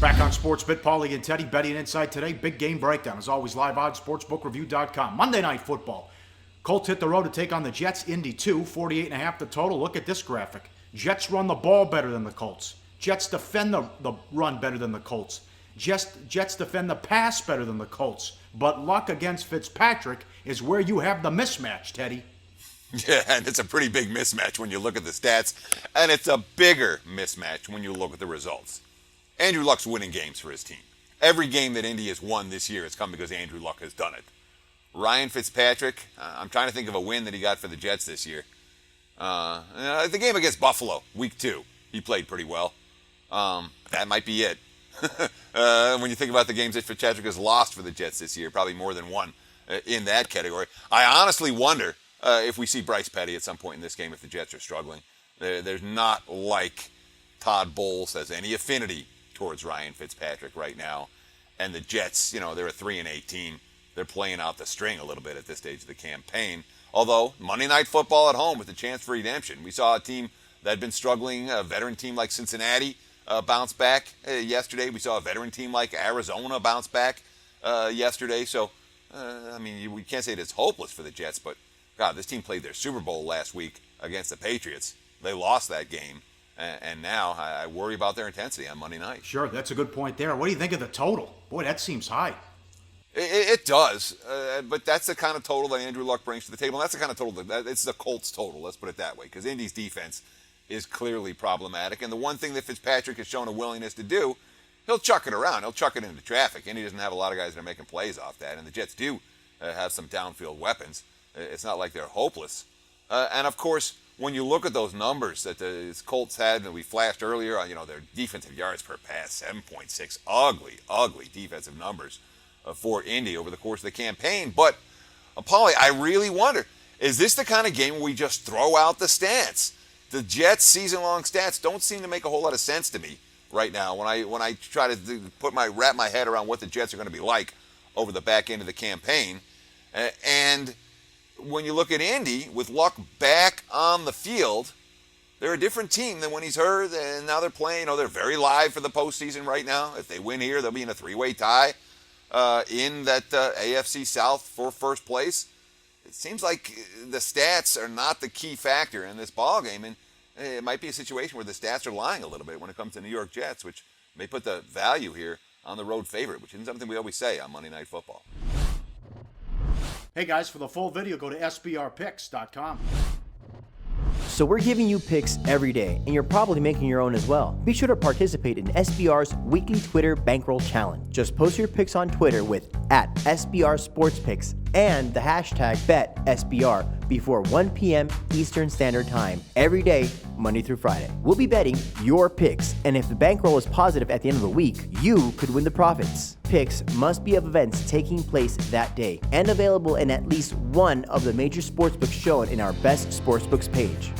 Back on Sportsbook, Pauly and Teddy, betting inside today. Big game breakdown, as always, live on sportsbookreview.com. Monday Night Football. Colts hit the road to take on the Jets. Indy 2, 48.5 the total. Look at this graphic. Jets run the ball better than the Colts. Jets defend the run better than the Colts. Jets defend the pass better than the Colts. But luck against Fitzpatrick is where you have the mismatch, Teddy. Yeah, and it's a pretty big mismatch when you look at the stats, and it's a bigger mismatch when you look at the results. Andrew Luck's winning games for his team. Every game that Indy has won this year has come because Andrew Luck has done it. Ryan Fitzpatrick, I'm trying to think of a win that he got for the Jets this year. The game against Buffalo, week 2, he played pretty well. That might be it. When you think about the games that Fitzpatrick has lost for the Jets this year, probably more than one in that category. I honestly wonder if we see Bryce Petty at some point in this game if the Jets are struggling. There's not like Todd Bowles has any affinity towards Ryan Fitzpatrick right now. And the Jets, they're a 3-8 team. They're playing out the string a little bit at this stage of the campaign. Although, Monday Night Football at home with a chance for redemption. We saw a team that had been struggling, a veteran team like Cincinnati, bounce back yesterday. We saw a veteran team like Arizona bounce back yesterday. So, we can't say that it's hopeless for the Jets, but, God, this team played their Super Bowl last week against the Patriots. They lost that game. And now I worry about their intensity on Monday night. Sure, that's a good point there. What do you think of the total? Boy, that seems high. It does, but that's the kind of total that Andrew Luck brings to the table. And that's the kind of total it's the Colts total, let's put it that way, because Indy's defense is clearly problematic. And the one thing that Fitzpatrick has shown a willingness to do, he'll chuck it around. He'll chuck it into traffic. Indy doesn't have a lot of guys that are making plays off that. And the Jets do have some downfield weapons. It's not like they're hopeless. And, of course, when you look at those numbers that the Colts had, and we flashed earlier, their defensive yards per pass, 7.6, ugly defensive numbers for Indy over the course of the campaign. But, Pauly, I really wonder, is this the kind of game where we just throw out the stats? The Jets' season-long stats don't seem to make a whole lot of sense to me right now when I try to wrap my head around what the Jets are going to be like over the back end of the campaign. And when you look at Indy, with Luck back on the field, they're a different team than when he's hurt, and now they're playing, they're very live for the postseason right now. If they win here, they'll be in a 3-way tie in that AFC South for first place. It seems like the stats are not the key factor in this ballgame, and it might be a situation where the stats are lying a little bit when it comes to New York Jets, which may put the value here on the road favorite, which isn't something we always say on Monday Night Football. Hey guys, for the full video, go to sbrpicks.com. So we're giving you picks every day, and you're probably making your own as well. Be sure to participate in SBR's weekly Twitter Bankroll Challenge. Just post your picks on Twitter with @SBRSportsPicks and the hashtag BetSBR before 1 p.m. Eastern Standard Time every day, Monday through Friday. We'll be betting your picks, and if the bankroll is positive at the end of the week, you could win the profits. Picks must be of events taking place that day and available in at least one of the major sportsbooks shown in our Best Sportsbooks page.